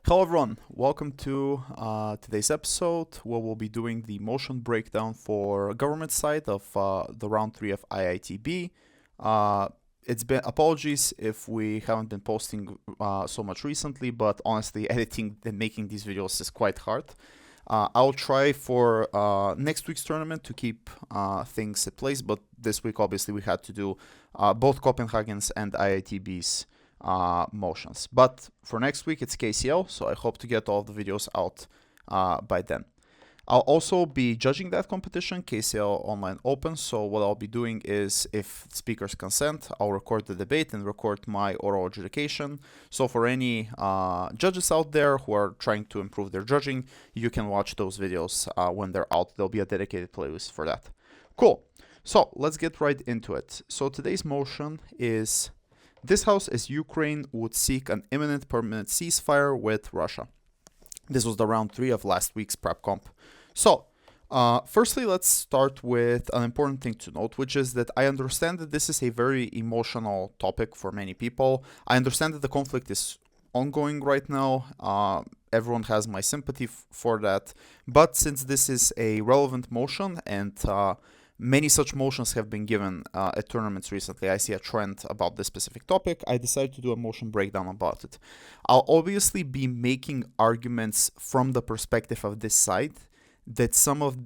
Hello everyone, welcome to today's episode where we'll be doing the motion breakdown for government side of the round 3 of IITB. It's been apologies if we haven't been posting so much recently, but honestly editing and making these videos is quite hard. I'll try for next week's tournament to keep things in place, but this week obviously we had to do both Copenhagen's and IITB's motions. But for next week it's KCL, so I hope to get all the videos out by then. I'll also be judging that competition, KCL Online Open, so what I'll be doing is, if speakers consent, I'll record the debate and record my oral adjudication. So for any judges out there who are trying to improve their judging, you can watch those videos when they're out. There'll be a dedicated playlist for that. Cool. So let's get right into it. So today's motion is: this house as Ukraine would seek an imminent permanent ceasefire with Russia. This was the round 3 of last week's prep comp. So, firstly, let's start with an important thing to note, which is that I understand that this is a very emotional topic for many people. I understand that the conflict is ongoing right now. Everyone has my sympathy for that. But since this is a relevant motion and many such motions have been given at tournaments recently, I see a trend about this specific topic, I decided to do a motion breakdown about it. I'll obviously be making arguments from the perspective of this side that some of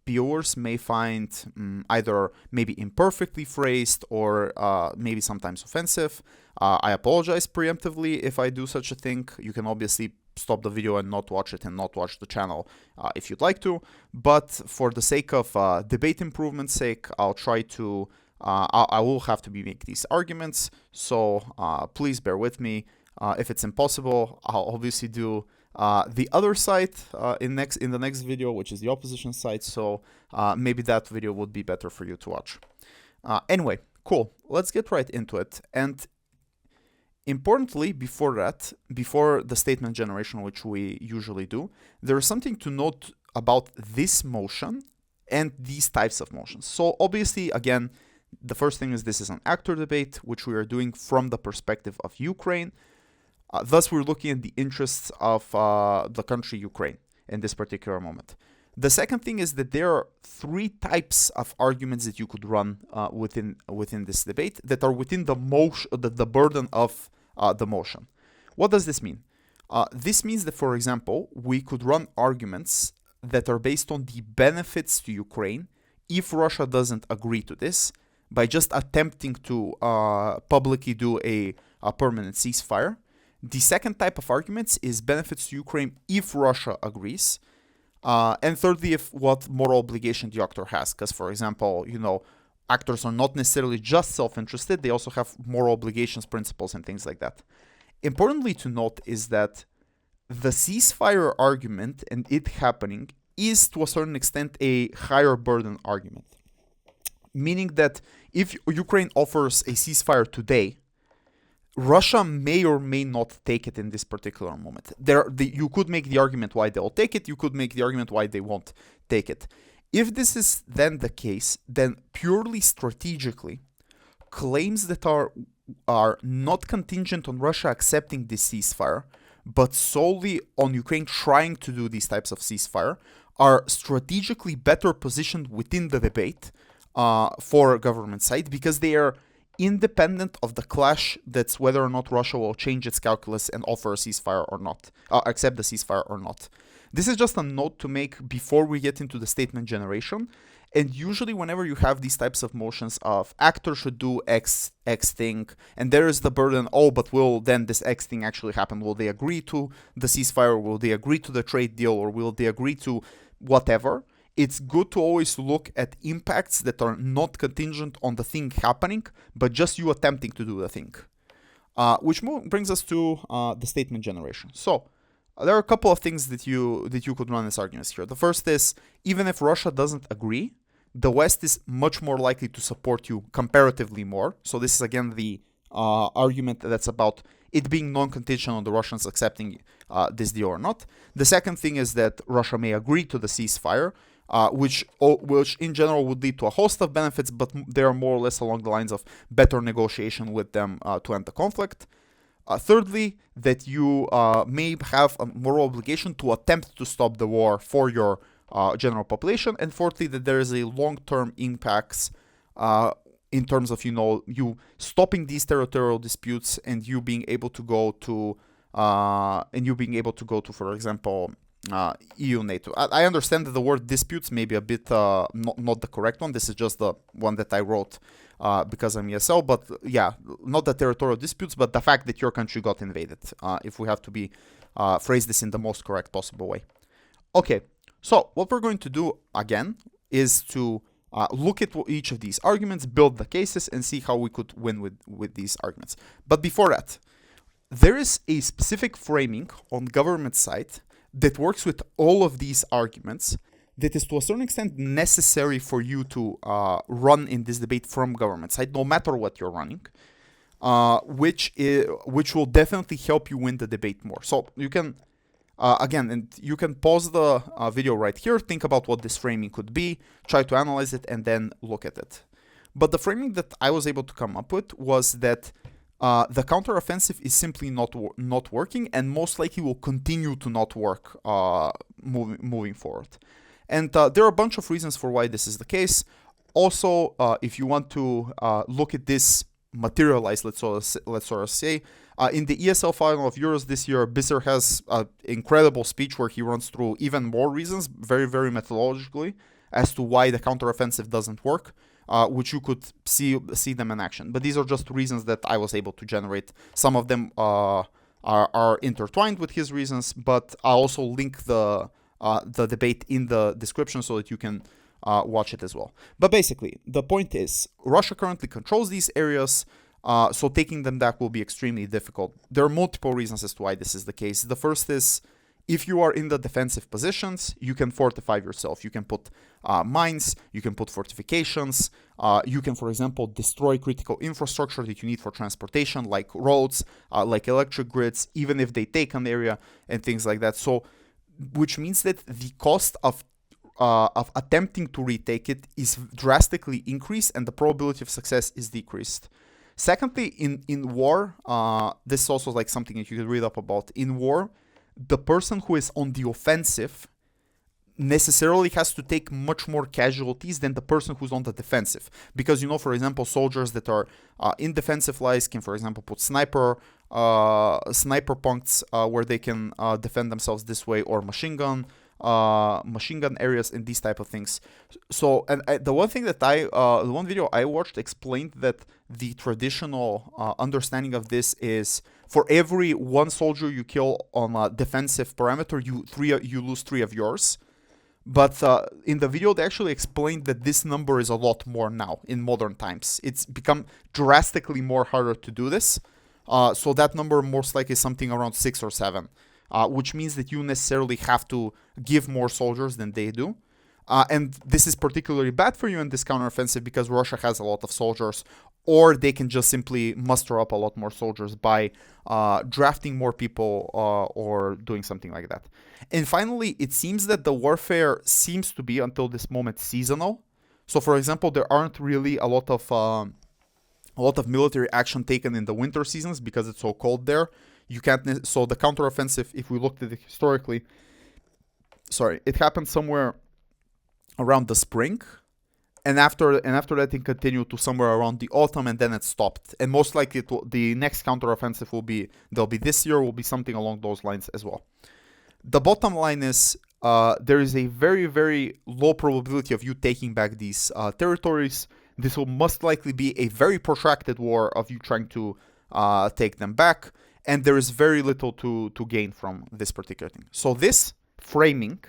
viewers may find either maybe imperfectly phrased or maybe sometimes offensive. I apologize preemptively if I do such a thing. You can obviously stop the video and not watch it and not watch the channel if you'd like to. But for the sake of debate improvement's sake, I'll try to, I will have to be making these arguments. So please bear with me. If it's impossible, I'll obviously do the other side in the next video, which is the opposition side. So maybe that video would be better for you to watch. Anyway, cool. Let's get right into it. And importantly, before that, before the statement generation, which we usually do, there is something to note about this motion and these types of motions. So obviously, again, the first thing is this is an actor debate, which we are doing from the perspective of Ukraine. Thus, we're looking at the interests of the country Ukraine in this particular moment. The second thing is that there are 3 types of arguments that you could run within this debate that are within the burden of the motion. What does this mean? This means that, for example, we could run arguments that are based on the benefits to Ukraine if Russia doesn't agree to this by just attempting to publicly do a permanent ceasefire. The second type of arguments is benefits to Ukraine if Russia agrees. And thirdly, if what moral obligation the actor has. Because, for example, actors are not necessarily just self-interested. They also have moral obligations, principles, and things like that. Importantly to note is that the ceasefire argument and it happening is, to a certain extent, a higher burden argument. Meaning that if Ukraine offers a ceasefire today, Russia may or may not take it in this particular moment. You could make the argument why they'll take it. You could make the argument why they won't take it. If this is then the case, then purely strategically, claims that are not contingent on Russia accepting this ceasefire, but solely on Ukraine trying to do these types of ceasefire, are strategically better positioned within the debate for government side, because they are independent of the clash that's whether or not Russia will change its calculus and offer a ceasefire or not, accept the ceasefire or not. This is just a note to make before we get into the statement generation. And usually whenever you have these types of motions of actor should do X thing, and there is the burden, but will then this X thing actually happen? Will they agree to the ceasefire? Will they agree to the trade deal? Or will they agree to whatever? It's good to always look at impacts that are not contingent on the thing happening, but just you attempting to do the thing. Which brings us to the statement generation. So there are a couple of things that you could run as arguments here. The first is, even if Russia doesn't agree, the West is much more likely to support you comparatively more. So this is again the argument that's about it being non-contingent on the Russians accepting this deal or not. The second thing is that Russia may agree to the ceasefire, which in general would lead to a host of benefits, but they are more or less along the lines of better negotiation with them to end the conflict. Thirdly, that you may have a moral obligation to attempt to stop the war for your general population. And fourthly, that there is a long-term impacts in terms of, you stopping these territorial disputes and you being able to go to, for example, EU, NATO. I understand that the word disputes may be a bit not the correct one. This is just the one that I wrote because I'm ESL. But yeah, not the territorial disputes, but the fact that your country got invaded, if we have to be phrase this in the most correct possible way. Okay, so what we're going to do again is to look at each of these arguments, build the cases, and see how we could win with these arguments. But before that, there is a specific framing on government side that works with all of these arguments that is to a certain extent necessary for you to run in this debate from government side, no matter what you're running, which will definitely help you win the debate more. So you can, again, and you can pause the video right here, think about what this framing could be, try to analyze it, and then look at it. But the framing that I was able to come up with was that the counteroffensive is simply not working, and most likely will continue to not work moving forward. And there are a bunch of reasons for why this is the case. Also, if you want to look at this materialize, let's sort of say, in the ESL final of Euros this year, Bisser has an incredible speech where he runs through even more reasons, very, very methodologically, as to why the counteroffensive doesn't work. Which you could see them in action. But these are just reasons that I was able to generate. Some of them are intertwined with his reasons, but I'll also link the debate in the description so that you can watch it as well. But basically, the point is, Russia currently controls these areas, so taking them back will be extremely difficult. There are multiple reasons as to why this is the case. The first is, if you are in the defensive positions, you can fortify yourself. You can put mines, you can put fortifications, you can, for example, destroy critical infrastructure that you need for transportation, like roads, like electric grids, even if they take an area and things like that. So, which means that the cost of attempting to retake it is drastically increased and the probability of success is decreased. Secondly, in war, this is also like something that you could read up about. In war, the person who is on the offensive necessarily has to take much more casualties than the person who's on the defensive. Because, for example, soldiers that are in defensive lines can, for example, put sniper points where they can defend themselves this way, or machine gun areas and these type of things. So, and the one thing that the one video I watched explained that the traditional understanding of this is, for every one soldier you kill on a defensive parameter, you lose 3 of yours. But in the video, they actually explained that this number is a lot more now in modern times. It's become drastically more harder to do this. So that number most likely is something around 6 or 7, which means that you necessarily have to give more soldiers than they do. And this is particularly bad for you in this counteroffensive because Russia has a lot of soldiers, or they can just simply muster up a lot more soldiers by drafting more people or doing something like that. And finally, it seems that the warfare seems to be, until this moment, seasonal. So, for example, there aren't really a lot of military action taken in the winter seasons because it's so cold there. You can't. So the counteroffensive, if we looked at it historically, it happened somewhere around the spring. And after that, it continued to somewhere around the autumn, and then it stopped. And most likely, the next counteroffensive will be this year, will be something along those lines as well. The bottom line is there is a very, very low probability of you taking back these territories. This will most likely be a very protracted war of you trying to take them back, and there is very little to gain from this particular thing. So this framing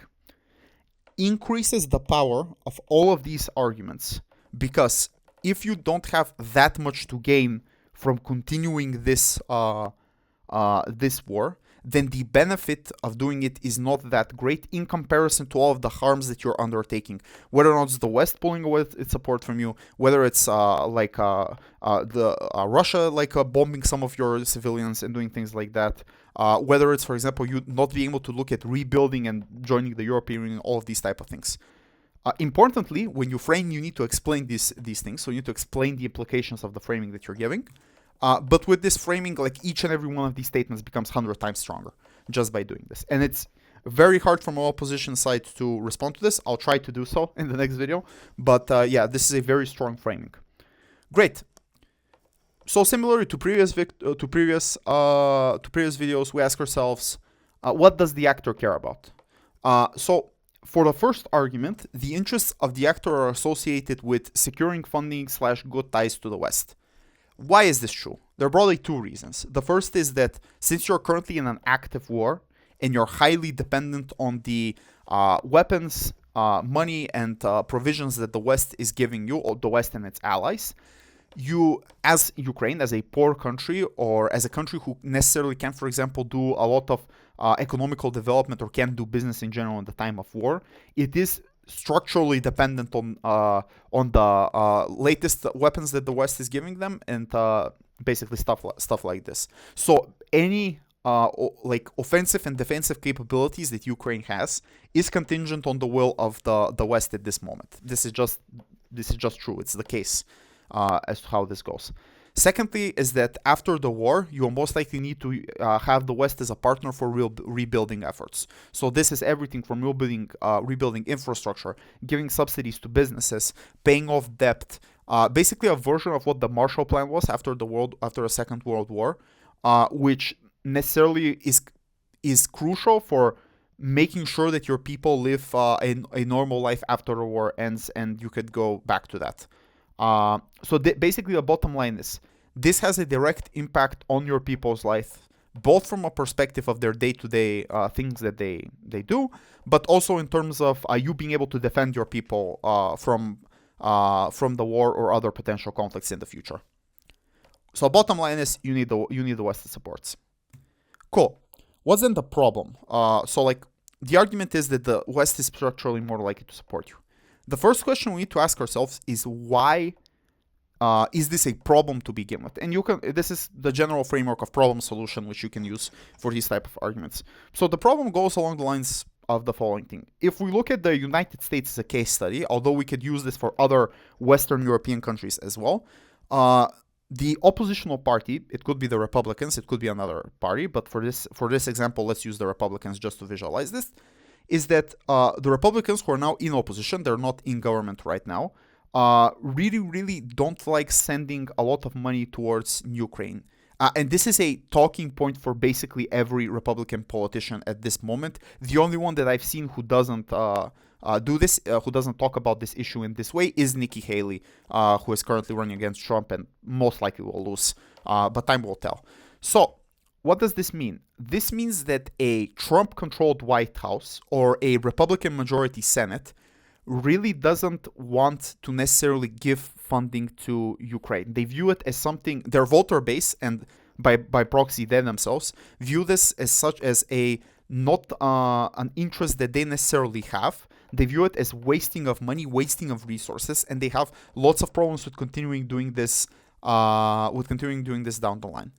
increases the power of all of these arguments, because if you don't have that much to gain from continuing this this war, then the benefit of doing it is not that great in comparison to all of the harms that you're undertaking. Whether or not it's the West pulling away its support from you, whether it's Russia bombing some of your civilians and doing things like that, whether it's, for example, you not being able to look at rebuilding and joining the European Union, all of these type of things. Importantly, when you frame, you need to explain these things. So you need to explain the implications of the framing that you're giving. But with this framing, like each and every one of these statements becomes 100 times stronger just by doing this. And it's very hard from our opposition side to respond to this. I'll try to do so in the next video. But yeah, this is a very strong framing. Great. So similarly to previous videos, we ask ourselves, what does the actor care about? So for the first argument, the interests of the actor are associated with securing funding / good ties to the West. Why is this true? There are broadly two reasons. The first is that since you're currently in an active war and you're highly dependent on the weapons, money, and provisions that the West is giving you, or the West and its allies, you, as Ukraine, as a poor country, or as a country who necessarily can, for example, do a lot of economical development or can do business in general in the time of war, it is structurally dependent on the latest weapons that the West is giving them, and basically stuff like this. So any like offensive and defensive capabilities that Ukraine has is contingent on the will of the West at this moment. This is just true. It's the case as to how this goes. Secondly, is that after the war, you will most likely need to have the West as a partner for rebuilding efforts. So this is everything from rebuilding infrastructure, giving subsidies to businesses, paying off debt. Basically, a version of what the Marshall Plan was after the Second World War, which necessarily is crucial for making sure that your people live a normal life after the war ends, and you could go back to that. So basically the bottom line is, this has a direct impact on your people's life, both from a perspective of their day-to-day things that they do, but also in terms of you being able to defend your people from the war or other potential conflicts in the future. So bottom line is, you need the West's supports. Cool. What's then the problem? So like the argument is that the West is structurally more likely to support you. The first question we need to ask ourselves is, why is this a problem to begin with? And this is the general framework of problem solution, which you can use for these type of arguments. So the problem goes along the lines of the following thing. If we look at the United States as a case study, although we could use this for other Western European countries as well, the oppositional party, it could be the Republicans, it could be another party, but for this example, let's use the Republicans just to visualize this, is that the Republicans who are now in opposition, they're not in government right now, really don't like sending a lot of money towards Ukraine. And this is a talking point for basically every Republican politician at this moment. The only one that I've seen who doesn't do this, who doesn't talk about this issue in this way, is Nikki Haley, who is currently running against Trump and most likely will lose, but time will tell. So what does this mean? This means that a Trump-controlled White House or a Republican majority Senate really doesn't want to necessarily give funding to Ukraine. They view it as something, their voter base, and by proxy they themselves, view this as such as not an interest that they necessarily have. They view it as wasting of money, wasting of resources, and they have lots of problems with continuing doing this down the line.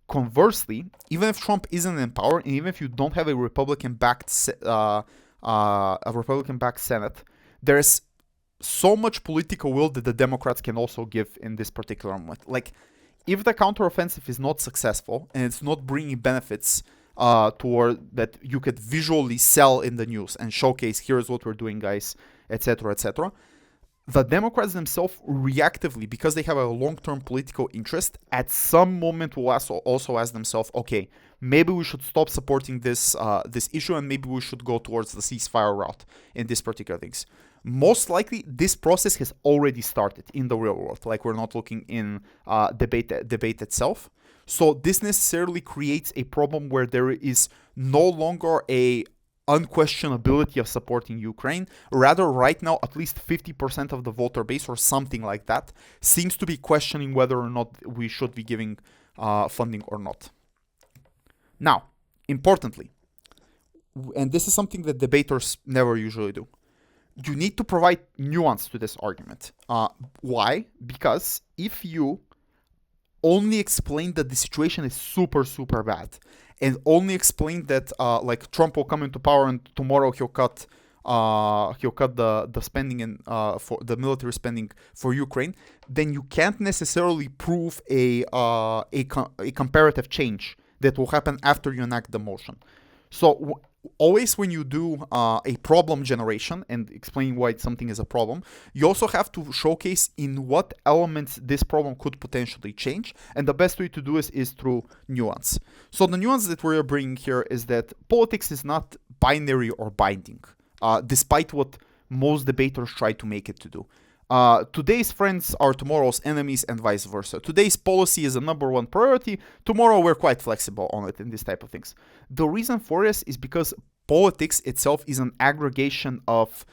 Conversely, even if Trump isn't in power, and even if you don't have a Republican-backed Senate, there's so much political will that the Democrats can also give in this particular moment. Like, if the counteroffensive is not successful and it's not bringing benefits toward that you could visually sell in the news and showcase, here's what we're doing, guys, etc., the Democrats themselves reactively, because they have a long-term political interest, at some moment will also ask themselves, okay, maybe we should stop supporting this issue, and maybe we should go towards the ceasefire route in these particular things. Most likely, this process has already started in the real world. Like, we're not looking in debate itself. So this necessarily creates a problem where there is no longer a unquestionability of supporting Ukraine. Rather, right now, at least 50% of the voter base or something like that seems to be questioning whether or not we should be giving funding or not. Now, importantly, and this is something that debaters never usually do, you need to provide nuance to this argument. Why? Because if you only explain that the situation is super, super bad, and only explain that like Trump will come into power and tomorrow he'll cut he'll cut the spending in for the military spending for Ukraine, then you can't necessarily prove a comparative change that will happen after you enact the motion. So always when you do a problem generation and explain why something is a problem, you also have to showcase in what elements this problem could potentially change. And the best way to do this is through nuance. So the nuance that we're bringing here is that politics is not binary or binding, despite what most debaters try to make it to do. Today's friends are tomorrow's enemies and vice versa. Today's policy is a number one priority. Tomorrow we're quite flexible on it and this type of things. The reason for this is because politics itself is an aggregation of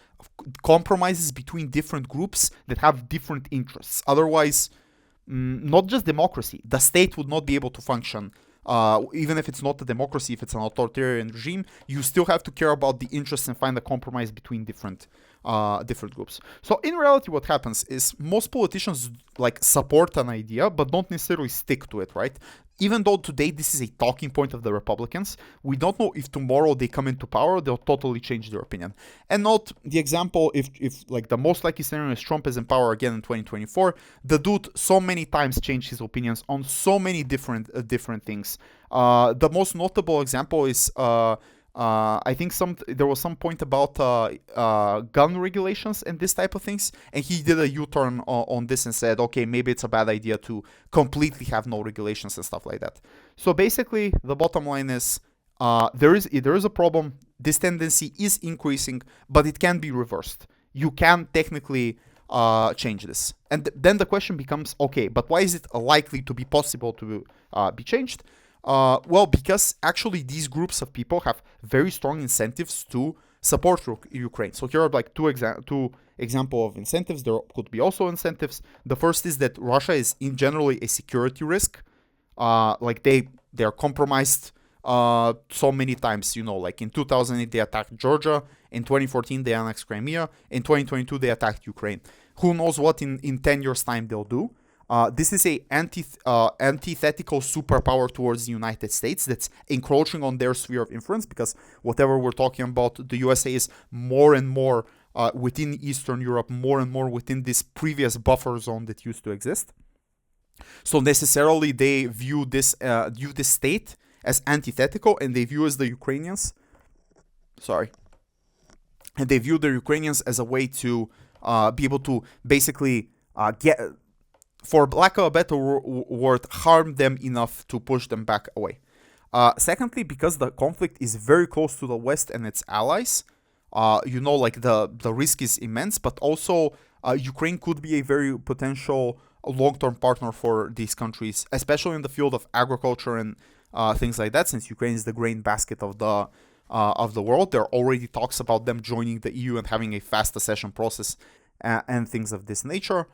compromises between different groups that have different interests. Otherwise, not just democracy, the state would not be able to function. Even if it's not a democracy, if it's an authoritarian regime, you still have to care about the interests and find a compromise between different groups. So in reality, what happens is most politicians like support an idea, but don't necessarily stick to it, right? Even though today this is a talking point of the Republicans, we don't know if tomorrow they come into power, they'll totally change their opinion. And note the example, if like the most likely scenario is Trump is in power again in 2024, the dude so many times changed his opinions on so many different things. The most notable example is I think there was some point about gun regulations and this type of things, and he did a U-turn on this and said, okay, maybe it's a bad idea to completely have no regulations and stuff like that. So basically, the bottom line is there is a problem. This tendency is increasing, but it can be reversed. You can technically change this. And then the question becomes, okay, but why is it likely to be possible to be changed? Well, because actually these groups of people have very strong incentives to support Ukraine. So here are like two example of incentives. There could be also incentives. The first is that Russia is in generally a security risk. Like they're compromised so many times. You know, like in 2008 they attacked Georgia. In 2014 they annexed Crimea. In 2022 they attacked Ukraine. Who knows what in 10 years time they'll do. This is a antithetical superpower towards the United States that's encroaching on their sphere of influence, because whatever we're talking about, the USA is more and more within Eastern Europe, more and more within this previous buffer zone that used to exist. So necessarily they view this state as antithetical, and they view as the Ukrainians. And they view the Ukrainians as a way to be able to basically get, for lack of a better word, harm them enough to push them back away. Secondly, because the conflict is very close to the West and its allies, like the risk is immense, but also Ukraine could be a very potential long-term partner for these countries, especially in the field of agriculture and things like that, since Ukraine is the grain basket of the world. There are already talks about them joining the EU and having a fast accession process and things of this nature.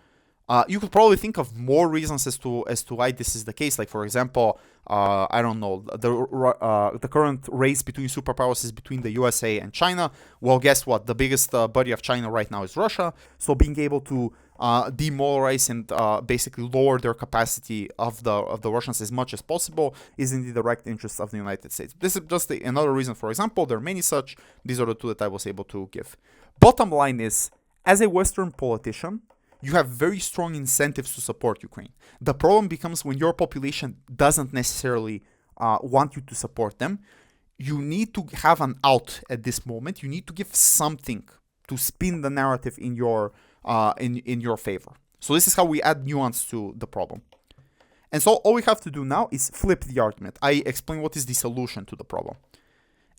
You could probably think of more reasons as to why this is the case. Like, for example, I don't know, the current race between superpowers is between the USA and China. Well, guess what? The biggest buddy of China right now is Russia. So being able to demoralize and basically lower their capacity of the Russians as much as possible is in the direct interest of the United States. This is just another reason. For example, there are many such. These are the two that I was able to give. Bottom line is, as a Western politician, you have very strong incentives to support Ukraine. The problem becomes when your population doesn't necessarily want you to support them. You need to have an out at this moment. You need to give something to spin the narrative in your favor. So this is how we add nuance to the problem. And so all we have to do now is flip the argument. I explain what is the solution to the problem.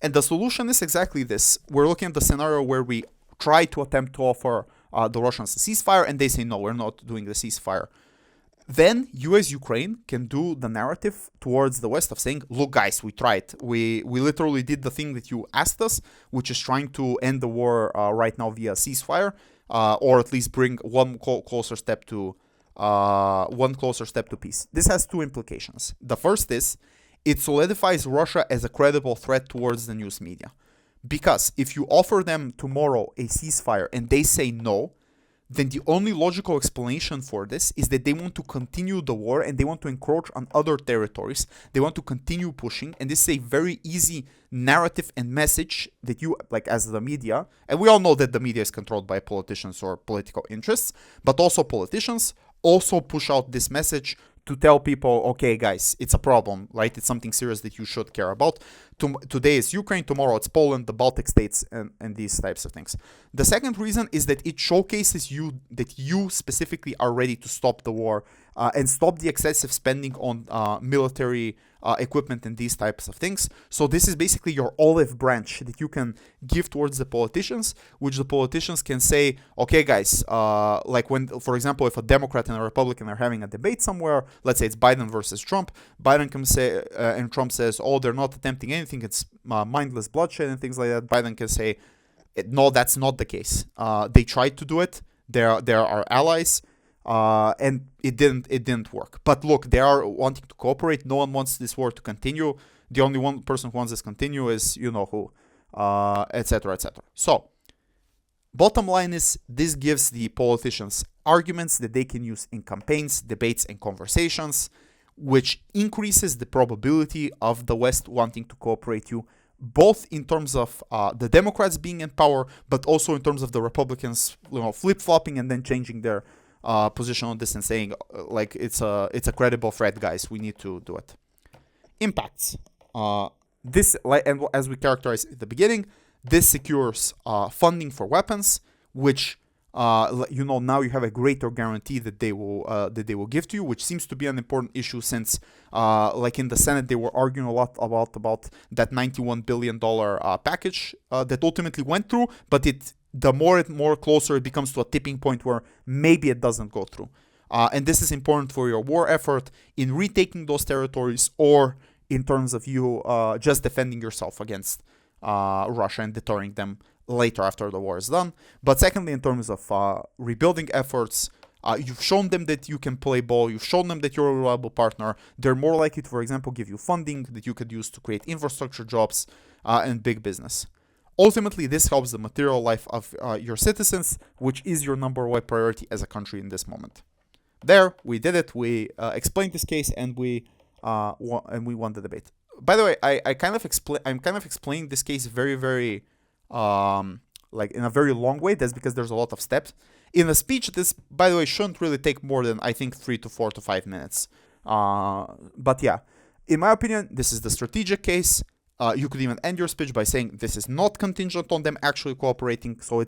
And the solution is exactly this. We're looking at the scenario where we try to attempt to offer the Russians a ceasefire, and they say, no, we're not doing the ceasefire. Then you as Ukraine can do the narrative towards the West of saying, look, guys, we tried. We literally did the thing that you asked us, which is trying to end the war right now via ceasefire, or at least bring one closer step to peace. This has two implications. The first is it solidifies Russia as a credible threat towards the news media. Because if you offer them tomorrow a ceasefire and they say no, then the only logical explanation for this is that they want to continue the war and they want to encroach on other territories. They want to continue pushing, and this is a very easy narrative and message that you, like as the media, and we all know that the media is controlled by politicians or political interests, but also politicians also push out this message to tell people, okay, guys, it's a problem, right? It's something serious that you should care about. Today is Ukraine, tomorrow it's Poland, the Baltic states, and these types of things. The second reason is that it showcases you that you specifically are ready to stop the war and stop the excessive spending on military equipment and these types of things. So this is basically your olive branch that you can give towards the politicians, which the politicians can say, okay, guys, like when, for example, if a Democrat and a Republican are having a debate somewhere, let's say it's Biden versus Trump, Biden can say, and Trump says, oh, they're not attempting anything, it's mindless bloodshed and things like that. Biden can say, no, that's not the case. They tried to do it. They're our allies. And it didn't work. But look, they are wanting to cooperate. No one wants this war to continue. The only one person who wants this to continue is you know who, etc., etc. So, bottom line is this gives the politicians arguments that they can use in campaigns, debates, and conversations, which increases the probability of the West wanting to cooperate you, both in terms of the Democrats being in power, but also in terms of the Republicans, flip-flopping and then changing their position on this and saying like it's a credible threat, guys. We need to do it. Impacts. This, and as we characterized at the beginning, this secures funding for weapons, which now you have a greater guarantee that they will give to you, which seems to be an important issue since like in the Senate they were arguing a lot about that $91 billion package that ultimately went through, but the more closer it becomes to a tipping point where maybe it doesn't go through. And this is important for your war effort in retaking those territories or in terms of you just defending yourself against Russia and deterring them later after the war is done. But secondly, in terms of rebuilding efforts, you've shown them that you can play ball. You've shown them that you're a reliable partner. They're more likely to, for example, give you funding that you could use to create infrastructure jobs and big business. Ultimately, this helps the material life of your citizens, which is your number one priority as a country in this moment. There, we did it. We explained this case, and we won the debate. By the way, I'm kind of explaining this case very, very like in a very long way. That's because there's a lot of steps in a speech. This, by the way, shouldn't really take more than I think 3 to 4 to 5 minutes. But yeah, in my opinion, this is the strategic case. You could even end your speech by saying this is not contingent on them actually cooperating. So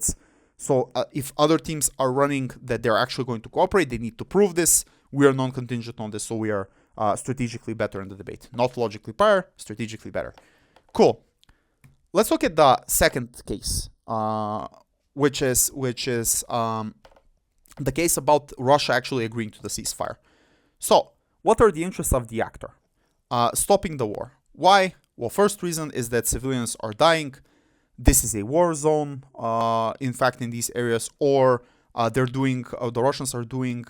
if other teams are running that they're actually going to cooperate, they need to prove this. We are non-contingent on this, so we are strategically better in the debate. Not logically prior, strategically better. Cool. Let's look at the second case, which is the case about Russia actually agreeing to the ceasefire. So, what are the interests of the actor? Stopping the war. Why? Well, first reason is that civilians are dying. This is a war zone, in fact, in these areas, or the Russians are doing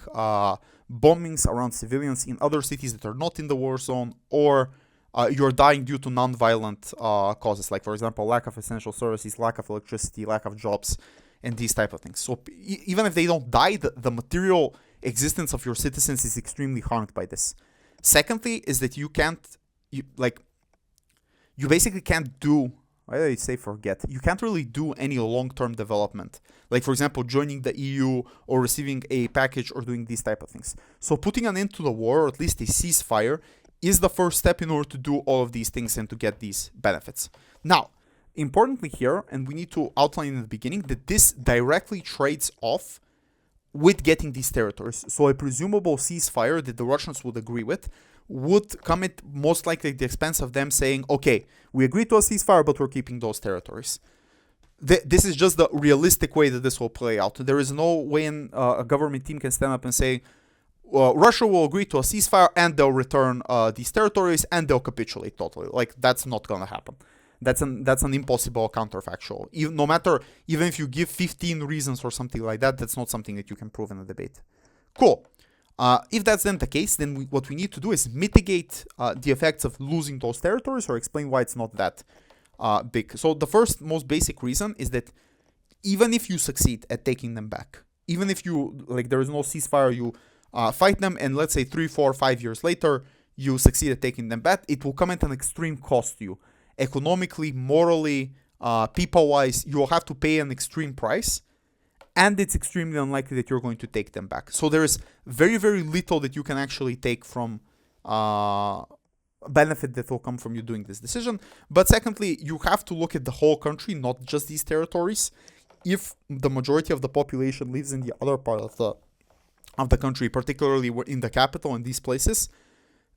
bombings around civilians in other cities that are not in the war zone, or you're dying due to non-violent causes, like, for example, lack of essential services, lack of electricity, lack of jobs, and these type of things. So even if they don't die, the material existence of your citizens is extremely harmed by this. Secondly, is that you basically can't do, why do I say forget? You can't really do any long-term development. Like, for example, joining the EU or receiving a package or doing these type of things. So putting an end to the war, or at least a ceasefire, is the first step in order to do all of these things and to get these benefits. Now, importantly here, and we need to outline in the beginning, that this directly trades off with getting these territories. So a presumable ceasefire that the Russians would agree with would come at most likely at the expense of them saying, okay, we agree to a ceasefire, but we're keeping those territories. This is just the realistic way that this will play out. There is no way a government team can stand up and say, Russia will agree to a ceasefire and they'll return these territories and they'll capitulate totally. Like, that's not going to happen. That's an impossible counterfactual. Even if you give 15 reasons or something like that, that's not something that you can prove in a debate. Cool. If that's then the case, then what we need to do is mitigate the effects of losing those territories or explain why it's not that big. So the first most basic reason is that even if you succeed at taking them back, even if you, like, there is no ceasefire, you fight them, and let's say 3, 4, 5 years later, you succeed at taking them back, it will come at an extreme cost to you. Economically, morally, people-wise, you will have to pay an extreme price, and it's extremely unlikely that you're going to take them back. So there is very, very little that you can actually take from benefit that will come from you doing this decision. But secondly, you have to look at the whole country, not just these territories. If the majority of the population lives in the other part of the country, particularly in the capital and these places,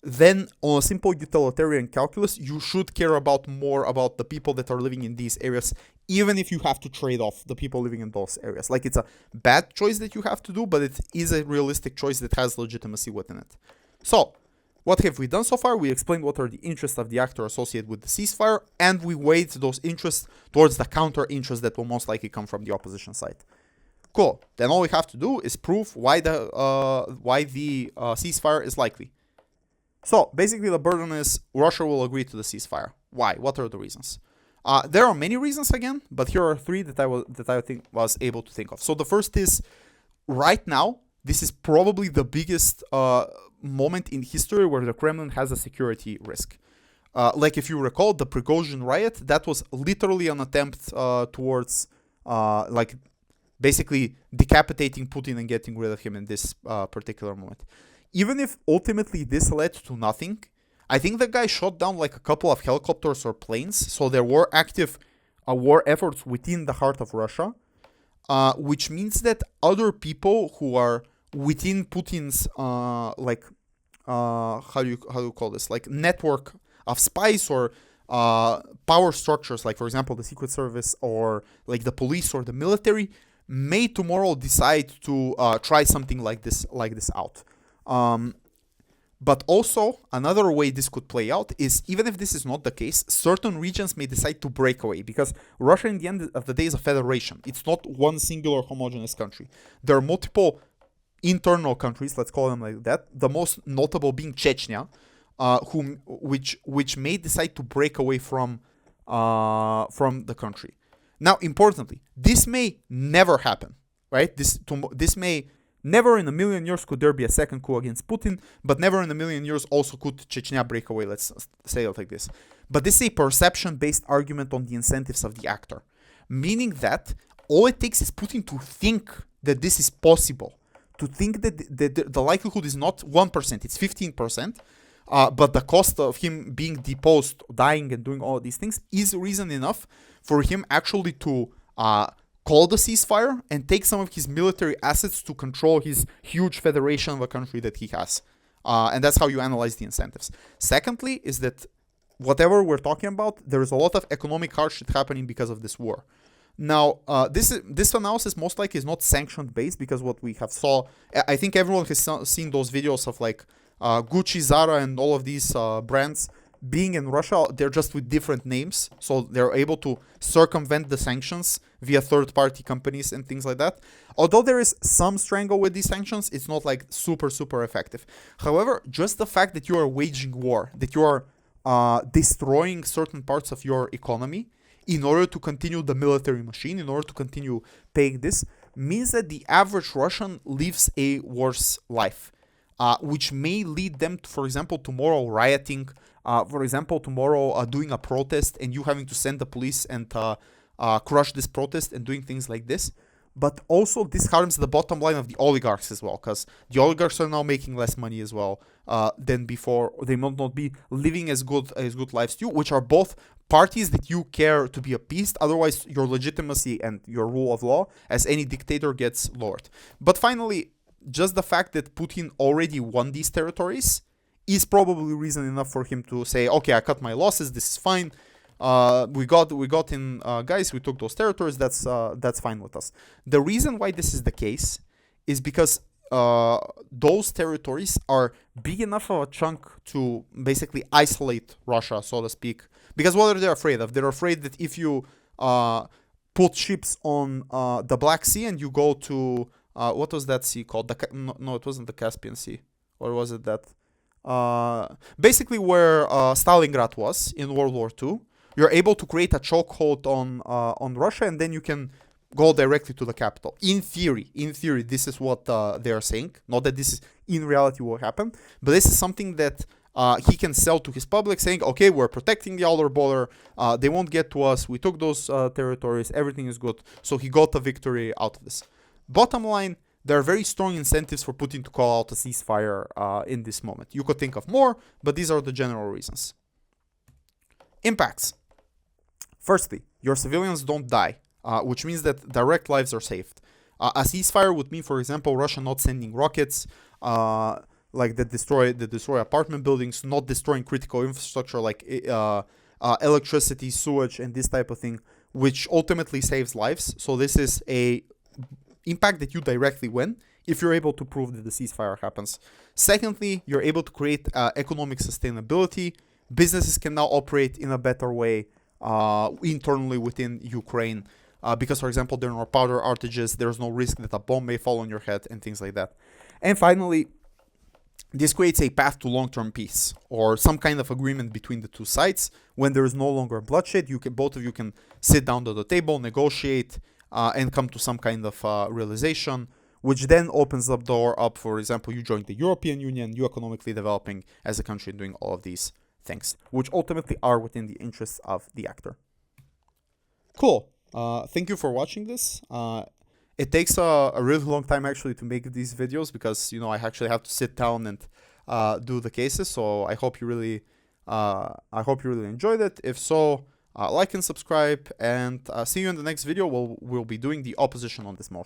then on a simple utilitarian calculus, you should care more about the people that are living in these areas, even if you have to trade off the people living in those areas. Like, it's a bad choice that you have to do, but it is a realistic choice that has legitimacy within it. So, what have we done so far? We explained what are the interests of the actor associated with the ceasefire, and we weighed those interests towards the counter interests that will most likely come from the opposition side. Cool. Then all we have to do is prove why the ceasefire is likely. So basically, the burden is Russia will agree to the ceasefire. Why? What are the reasons? There are many reasons again, but here are 3 that I think was able to think of. So the first is, right now, this is probably the biggest moment in history where the Kremlin has a security risk. Like, if you recall, the Prigozhin riot, that was literally an attempt towards like basically decapitating Putin and getting rid of him in this particular moment. Even if ultimately this led to nothing, I think the guy shot down like a couple of helicopters or planes, so there were active war efforts within the heart of Russia, which means that other people who are within Putin's how do you call this, like, network of spies or power structures, like, for example, the Secret Service or like the police or the military, may tomorrow decide to try something like this out. But also, another way this could play out is, even if this is not the case, certain regions may decide to break away, because Russia, in the end of the day, is a federation. It's not one singular homogeneous country. There are multiple internal countries, let's call them like that, the most notable being Chechnya, which may decide to break away from the country. Now, importantly, this may never happen, right? This may never in a million years could there be a second coup against Putin, but never in a million years also could Chechnya break away, let's say it like this. But this is a perception-based argument on the incentives of the actor, meaning that all it takes is Putin to think that this is possible, to think that the likelihood is not 1%, it's 15%, but the cost of him being deposed, dying, and doing all of these things is reason enough for him actually to call the ceasefire and take some of his military assets to control his huge federation of a country that he has. And that's how you analyze the incentives. Secondly, is that whatever we're talking about, there is a lot of economic hardship happening because of this war. Now, this analysis most likely is not sanctioned based, because what we have saw, I think everyone has seen those videos of like Gucci, Zara, and all of these brands being in Russia. They're just with different names, so they're able to circumvent the sanctions via third-party companies and things like that. Although there is some strangle with these sanctions, it's not like super effective. However, just the fact that you are waging war, that you are destroying certain parts of your economy in order to continue the military machine, in order to continue paying this, means that the average Russian lives a worse life, which may lead them to, for example, tomorrow rioting, for example, tomorrow doing a protest and you having to send the police and crush this protest and doing things like this. But also this harms the bottom line of the oligarchs as well, because the oligarchs are now making less money as well than before. They might not be living as good lives too, which are both parties that you care to be appeased. Otherwise, your legitimacy and your rule of law as any dictator gets lowered. But finally, just the fact that Putin already won these territories is probably reason enough for him to say, okay, I cut my losses, this is fine. We got in, guys, we took those territories, that's fine with us. The reason why this is the case is because those territories are big enough of a chunk to basically isolate Russia, so to speak. Because what are they afraid of? They're afraid that if you put ships on the Black Sea and you go to, what was that sea called? No, it wasn't the Caspian Sea. Or was it that? Basically where Stalingrad was in World War II. You're able to create a chokehold on Russia, and then you can go directly to the capital. In theory, this is what they are saying. Not that this is in reality what happened, but this is something that he can sell to his public, saying, okay, we're protecting the outer border, they won't get to us, we took those territories, everything is good. So he got a victory out of this. Bottom line, there are very strong incentives for Putin to call out a ceasefire in this moment. You could think of more, but these are the general reasons. Impacts. Firstly, your civilians don't die, which means that direct lives are saved. A ceasefire would mean, for example, Russia not sending rockets, like that destroy apartment buildings, not destroying critical infrastructure like electricity, sewage, and this type of thing, which ultimately saves lives. So this is a impact that you directly win if you're able to prove that the ceasefire happens. Secondly, you're able to create economic sustainability. Businesses can now operate in a better way internally within Ukraine because, for example, there are no power outages, there's no risk that a bomb may fall on your head and things like that. And finally, this creates a path to long-term peace or some kind of agreement between the two sides. When there is no longer bloodshed, both of you can sit down to the table, negotiate, and come to some kind of realization, which then opens the door up. For example, you join the European Union, you economically developing as a country, doing all of these things, which ultimately are within the interests of the actor. Cool. Thank you for watching this. It takes a really long time actually to make these videos because, I actually have to sit down and do the cases. So I hope you really enjoyed it. If so, like and subscribe, and see you in the next video. We'll be doing the opposition on this motion.